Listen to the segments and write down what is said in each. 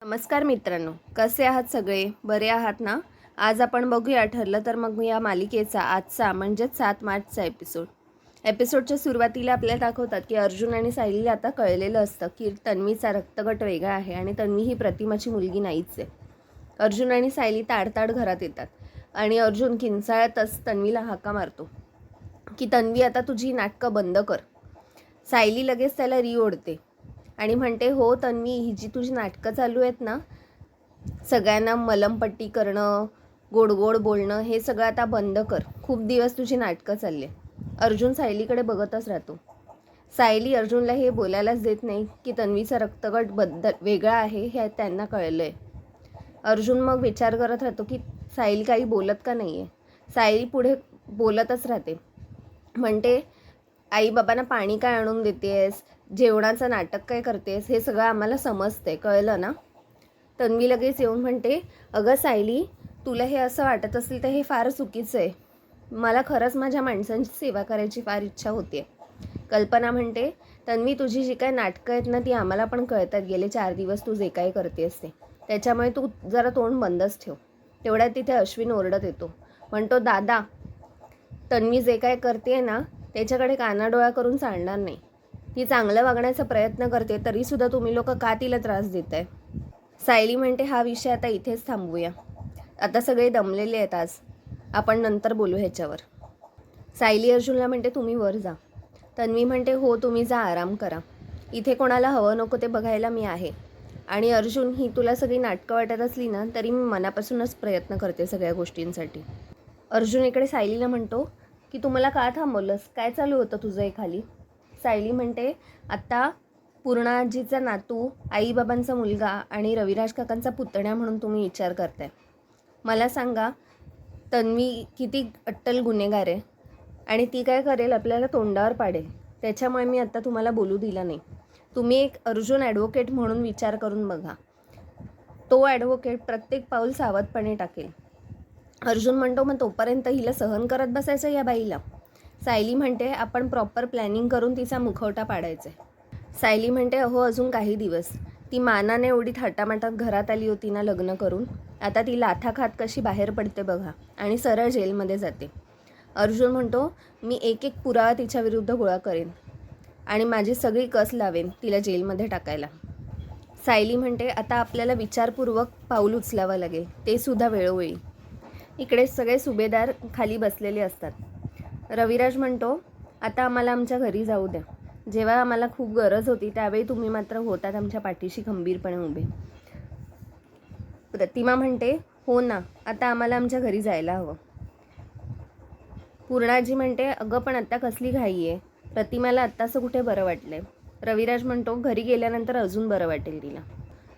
नमस्कार मित्रांनो, कसे आहात सगळे? बरे आहात ना? आज आपण बघूया ठरलं तर मग या मालिकेचा आजचा म्हणजेच 7 मार्चचा एपिसोडच्या सुरुवातीला आपल्याला दाखवतात की अर्जुन आणि सायलीला आता कळलेलं असतं की तन्वीचा रक्तगट वेगळा आहे आणि तन्वी ही प्रतिमाची मुलगी नाहीच आहे. अर्जुन आणि सायली ताडताड घरात येतात आणि अर्जुन किंचाळतच तन्वीला हाका मारतो की तन्वी आता तुझी नाटकं बंद कर. सायली लगेच त्याला ओढते आणि म्हणते, हो तन्वी, ही जी तुझी नाटकं चालू आहेत ना, सगळ्यांना मलमपट्टी करणं, गोड गोड बोलणं, हे सगळं आता बंद कर. खूप दिवस तुझी नाटकं चालले. अर्जुन सायलीकडे बघतच राहतो. सायली अर्जुनला हे बोलायलाच देत नाही की तन्वीचा रक्तगट वेगळा आहे हे त्यांना कळलं आहे. अर्जुन मग विचार करत राहतो की सायली काही बोलत का नाही आहे. सायली पुढे बोलतच राहते, म्हणते, आई बाबांना पाणी काय आणून देतेस, जेवणाचं नाटक काय करतेस, हे सगळं आम्हाला समजते, कळलं ना? तन्वी लगेच येऊन म्हणते, अगं सायली, तुला हे असं वाटत असेल तर हे फार चुकीचं आहे. मला खरंच माझ्या माणसांची सेवा करायची फार इच्छा होते. कल्पना म्हणते, तन्वी, तुझी जी काय नाटकं आहेत ना ती आम्हाला पण कळतात. गेले 4 दिवस तू जे काही करतेस ते, त्याच्यामुळे तू जरा तोंड बंदच ठेव. तेवढ्यात तिथे अश्विन ओरडत येतो, म्हणतो, दादा, तन्वी जे काय करते ना त्याच्याकडे कानाडोळा करून चालणार नाही. ती चांगलं वागण्याचा प्रयत्न करते, तरीसुद्धा तुम्ही लोक का तिला त्रास देताय? सायली म्हणते, हा विषय आता इथेच थांबवूया. आता सगळे दमलेले आहेत आज, आपण नंतर बोलू ह्याच्यावर. सायली अर्जुनला म्हणते, तुम्ही वर जा. तन्वी म्हणते, हो तुम्ही जा, आराम करा. इथे कोणाला हवं नको ते बघायला मी आहे. आणि अर्जुन, ही तुला सगळी नाटकं वाटत असली ना तरी मी मनापासूनच प्रयत्न करते सगळ्या गोष्टींसाठी. अर्जुन इकडे सायलीला म्हणतो की तू मला का थांबवलंस, काय चालू होतं तुझं हे खाली? सायली म्हणते, आत्ता पूर्णाजीचा नातू, आईबाबांचा मुलगा आणि रविराज काकांचा पुतण्या म्हणून तुम्ही विचार करताय. मला सांगा, तन्वी किती अट्टल गुन्हेगार आहे आणि ती काय करेल, आपल्याला तोंडावर पाडेल. त्याच्यामुळे मी आत्ता तुम्हाला बोलू दिलं नाही. तुम्ही एक अर्जुन ॲडव्होकेट म्हणून विचार करून बघा. तो ॲडव्होकेट प्रत्येक पाऊल सावधपणे टाकेल. अर्जुन म्हणतो, मग तोपर्यंत हिला सहन करत बसायचं या बाईला? सायली म्हणते, आपण प्रॉपर प्लॅनिंग करून तिचा मुखवटा पाडायचा आहे. सायली म्हणते, अहो अजून काही दिवस. ती मानाने एवढी थाटामाटात घरात आली होती ना लग्न करून, आता ती लाथा खात कशी बाहेर पडते बघा आणि सरळ जेलमध्ये जाते. अर्जुन म्हणतो, मी एक एक पुरावा तिच्या विरुद्ध गोळा करेन आणि माझी सगळी कस लावेन तिला जेलमध्ये टाकायला. सायली म्हणते, आता आपल्याला विचारपूर्वक पाऊल उचलावं लागेल, ते सुद्धा वेळोवेळी. इकडे सगळे सुभेदार खाली बसलेले असतात. रविराज म्हणतो, आता आम्हाला आमच्या घरी जाऊ द्या. जेव्हा आम्हाला खूप गरज होती त्यावेळी तुम्ही मात्र होतात आमच्या पाठीशी खंबीरपणे उभे. प्रतिमा म्हणते, हो ना, आता आम्हाला आमच्या घरी जायला हवं. पूर्णाजी म्हणते, अगं पण आत्ता कसली घाई आहे, प्रतिमाला आत्ताचं कुठे बरं वाटलंय. रविराज म्हणतो, घरी गेल्यानंतर अजून बरं वाटेल तिला.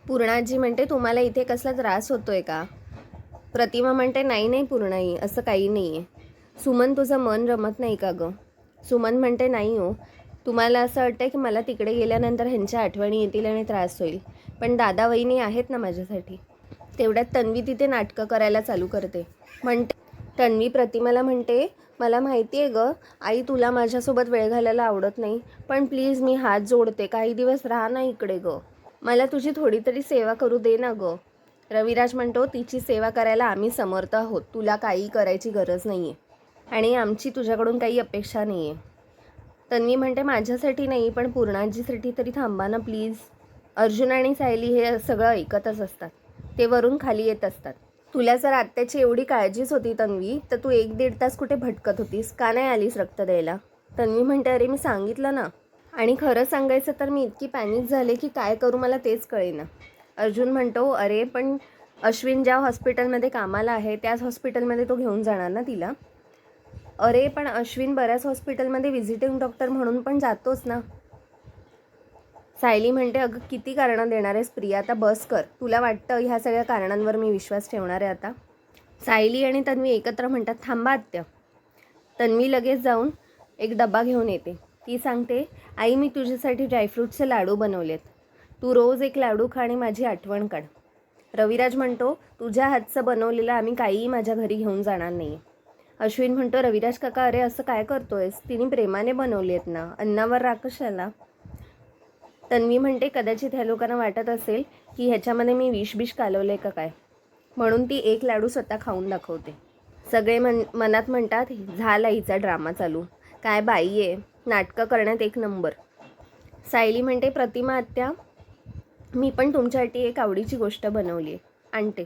पूर्णाजी म्हणते, तुम्हाला इथे कसला त्रास होतोय का? प्रतिमा म्हणते, नाही नाही पूर्णाई, असं काही नाही आहे. सुमन, तुझं मन रमत नाही का गं? सुमन म्हणते, नाही हो, तुम्हाला असं वाटतं की मला तिकडे गेल्यानंतर ह्यांच्या आठवणी येतील आणि त्रास होईल, पण दादा वहिनी आहेत ना माझ्यासाठी. तेवढ्यात तन्वी तिथे नाटकं करायला चालू करते. म्हणते तन्वी प्रतिमाला म्हणते, मला माहिती आहे गं आई, तुला माझ्यासोबत वेळ घालायला आवडत नाही, पण प्लीज मी हात जोडते, काही दिवस राहा ना इकडे गं, मला तुझी थोडी तरी सेवा करू दे ना गं. रविराज म्हणतो, तिची सेवा करायला आम्ही समर्थ आहोत, तुला काही करायची गरज नाही आहे आणि आमची तुझ्याकडून काही अपेक्षा नाही आहे. तन्वी म्हणते, माझ्यासाठी नाही पण पूर्णाजीसाठी तरी थांबा ना प्लीज. अर्जुन आणि सायली हे सगळं ऐकतच असतात. ते वरून खाली येत असतात. तुला जर आत्याची एवढी काळजीच होती तन्वी, तर तू 1-1.5 तास कुठे भटकत होतीस, का नाही आलीस रक्त द्यायला? तन्वी म्हणते, अरे मी सांगितलं ना. आणि खरं सांगायचं तर मी इतकी पॅनिक झाले की काय करू मला तेच कळेना. अर्जुन म्हणतो, अरे पण अश्विन ज्या हॉस्पिटलमध्ये कामाला आहे त्याच हॉस्पिटलमध्ये तो घेऊन जाणार ना तिला. अरे पण अश्विन बऱ्याच हॉस्पिटलमध्ये व्हिजिटिंग डॉक्टर म्हणून पण जातोच ना. सायली म्हणते, अगं किती कारणं देणार आहेस प्रिया, आता बस कर. तुला वाटतं ह्या सगळ्या कारणांवर मी विश्वास ठेवणार आहे आता? सायली आणि तन्वी एकत्र म्हणतात, थांबा आत्या. तन्वी लगेच जाऊन एक डबा घेऊन येते. ती सांगते, आई मी तुझ्यासाठी ड्रायफ्रूटचे लाडू बनवलेत, तू रोज एक लाडू खा आणि माझी आठवण काढ. रविराज म्हणतो, तुझ्या हातचं बनवलेलं आम्ही काहीही माझ्या घरी घेऊन जाणार नाही. अश्विन म्हणतो, रविराज काका, अरे असं काय करतोयस, तिने प्रेमाने बनवली आहेत ना, अन्नावर राग कशाला? तन्वी म्हणते कदाचित ह्या लोकांना वाटत असेल की ह्याच्यामध्ये मी विष कालवलं आहे का काय, म्हणून ती एक लाडू स्वतः खाऊन दाखवते. सगळे मनात म्हणतात झाला हिचा ड्रामा चालू, काय बाई आहे, नाटकं करण्यात एक नंबर. सायली म्हणते प्रतिमा आत्या मी पण तुमच्यासाठी एक आवडीची गोष्ट बनवली आहे, आणते.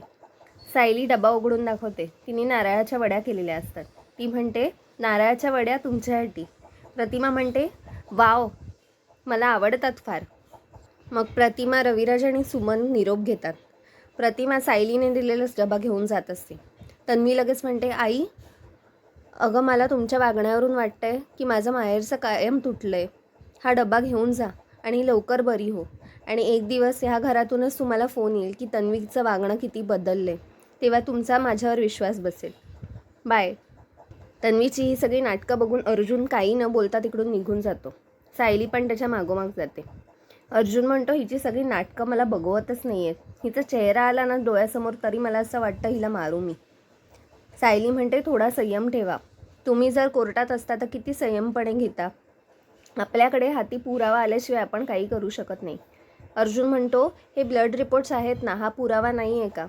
सायली डबा उघडून दाखवते. तिने नारळाच्या वड्या केलेल्या असतात. ती म्हणते नारळाच्या वड्या तुमच्यासाठी. प्रतिमा म्हणते वाव, मला आवडतात फार. मग प्रतिमा, रविराज आणि सुमन निरोप घेतात. प्रतिमा सायलीने दिलेलाच डबा घेऊन जात असते. तन्वी लगेच म्हणते आई अगं मला तुमच्या वागण्यावरून वाटतंय की माझं माहेरचं कायम तुटलं आहे. हा डबा घेऊन जा आणि लवकर बरी हो, आणि एक दिवस ह्या घरातूनच तुम्हाला फोन येईल की तन्वीचं वागणं किती बदललं आहे, तेव्हा तुमचा माझ्यावर विश्वास बसेल. बाय. तन्वीची ही सगळी नाटकं बघून अर्जुन काही न बोलता तिकडून निघून जातो. सायली पण त्याच्या मागोमाग जाते. अर्जुन म्हणतो हिची सगळी नाटकं मला बघवतच नाही आहेत. हिचा चेहरा आला ना डोळ्यासमोर तरी मला असं वाटतं हिला मारू मी. सायली म्हणते थोडा संयम ठेवा. तुम्ही जर कोर्टात असता तर किती संयमपणे घेता. आपल्याकडे हाती पुरावा आल्याशिवाय आपण काही करू शकत नाही. अर्जुन म्हणतो हे ब्लड रिपोर्ट्स आहेत ना, हा पुरावा नाही आहे का.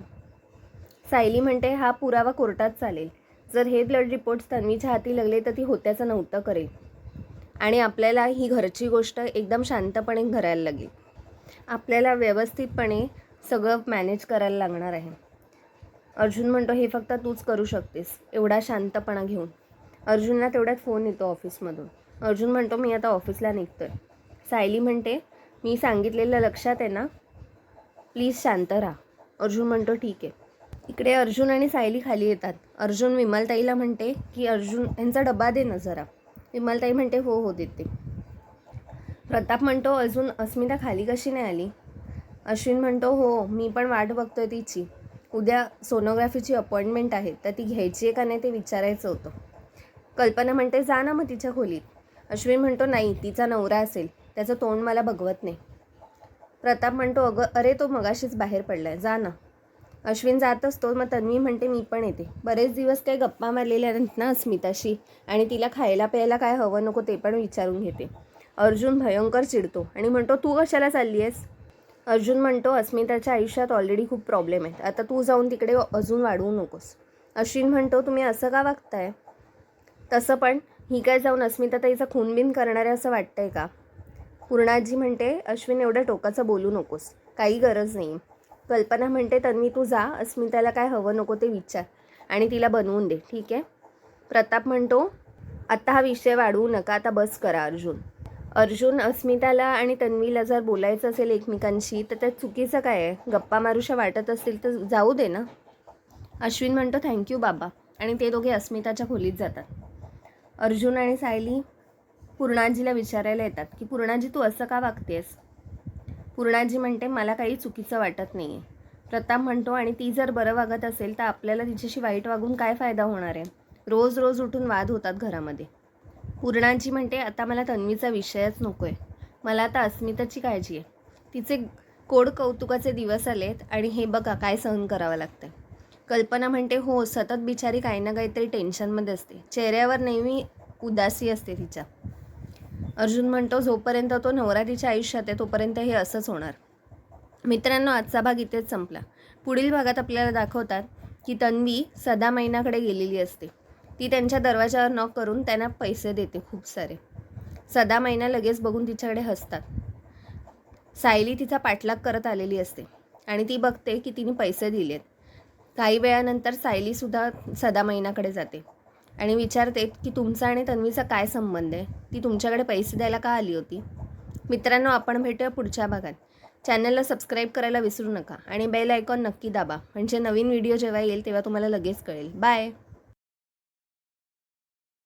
सायली म्हणते हा पुरावा कोर्टात चालेल. जर हे ब्लड रिपोर्ट्स तन्वीच्या हाती लागले तर ती होत्याचं नव्हतं करेल आणि आपल्याला ही घरची गोष्ट एकदम शांतपणे करायला लागेल. आपल्याला व्यवस्थितपणे सगळं मॅनेज करायला लागणार आहे. अर्जुन म्हणतो हे फक्त तूच करू शकतेस एवढा शांतपणा घेऊन. अर्जुनला तेवढ्यात फोन येतो ऑफिसमधून. अर्जुन म्हणतो मी आता ऑफिसला निघतोय. सायली म्हणते मी सांगितलेलं लक्षात आहे ना, प्लीज शांत राहा. अर्जुन म्हणतो ठीक आहे. इकडे अर्जुन आणि सायली खाली येतात. अर्जुन विमलताईला म्हणते की अर्जुन यांचा डबा दे ना जरा. विमलताई म्हणते हो हो देते. प्रताप म्हणतो अजून अस्मिता खाली कशी नाही आली. अश्विन म्हणतो हो मी पण वाट बघतोय तिची. उद्या सोनोग्राफीची अपॉइंटमेंट आहे तर ती घ्यायची आहे का नाही ते विचारायचं होतं. कल्पना म्हणते जा ना मग तिच्या खोलीत. अश्विन म्हणतो नाही तिचा नवरा असेल, त्याचं तोंड मला बघवत नाही. प्रताप म्हणतो अरे तो मगाशीच बाहेर पडलाय, जा ना. अश्विन जात असतो. मग तन्वी म्हणते मी पण येते. बरेच दिवस काही गप्पा मारलेल्या नाहीत ना अस्मिताशी, आणि तिला खायला प्यायला काय हवं नको ते पण विचारून घेते. अर्जुन भयंकर चिडतो आणि म्हणतो तू कशाला चालली आहेस. अर्जुन म्हणतो अस्मिताच्या आयुष्यात ऑलरेडी खूप प्रॉब्लेम आहेत, आता तू जाऊन तिकडे अजून वाढवू नकोस. अश्विन म्हणतो तुम्ही असं का वागताय. तसं पण ही काय जाऊन अस्मिताताईचा खूनबिन करणारे असं वाटतंय का. पूर्णाजी म्हणते अश्विन एवढं टोकाचं बोलू नकोस, काही गरज नाही. कल्पना म्हणते तन्वी तू जा, अस्मिताला काय हवं नको ते विचार आणि तिला बनवून दे, ठीक आहे. प्रताप म्हणतो आता हा विषय वाढवू नका, आता बस करा. अर्जुन अस्मिताला आणि तन्वीला जर बोलायचं असेल एकमेकांशी तर त्यात चुकीचं काय आहे. गप्पा मारूशा वाटत असतील तर जाऊ दे ना. अश्विन म्हणतो थँक्यू बाबा, आणि ते दोघे अस्मिताच्या खोलीत जातात. अर्जुन आणि सायली पूर्णाजीला विचारायला येतात की पूर्णाजी तू असं का वागतेस. पूर्णाजी म्हणते मला काही चुकीचं वाटत नाही आहे. प्रताप म्हणतो आणि ती जर बरं वागत असेल तर आपल्याला तिच्याशी वाईट वागून काय फायदा होणार आहे. रोज रोज उठून वाद होतात घरामध्ये. पूर्णाजी म्हणते आता मला तन्वीचा विषयच नको आहे, मला आता अस्मिताची काळजी आहे. तिचे कोड कौतुकाचे दिवस आलेत आणि हे बघा काय सहन करावं लागतं. कल्पना म्हणते हो सतत बिचारी काही ना काहीतरी टेन्शनमध्ये असते, चेहऱ्यावर नेहमी उदासी असते तिच्या. अर्जुन म्हणतो जोपर्यंत तो नवरा तिच्या आयुष्यात आहे तोपर्यंत हे असंच होणार. मित्रांनो आजचा भाग इथेच संपला. पुढील भागात आपल्याला दाखवतात की तन्वी सदामाईनाकडे गेलेली असते. ती त्यांच्या दरवाजावर नॉक करून त्यांना पैसे देते खूप सारे. सदामाईना लगेच बघून तिच्याकडे हसतात. सायली तिचा पाठलाग करत आलेली असते आणि ती बघते की तिने पैसे दिलेत. काही वेळानंतर सायलीसुद्धा सदामाईनाकडे जाते आणि विचारते की तुमचा आणि तन्वीचा काय संबंध आहे, ती तुमच्याकडे पैसे द्यायला का आली होती. मित्रांनो आपण भेटूया पुढच्या भागात. चॅनलला सबस्क्राईब करायला विसरू नका आणि बेल आयकॉन नक्की दाबा, म्हणजे नवीन व्हिडिओ जेव्हा येईल तेव्हा तुम्हाला लगेच कळेल. बाय.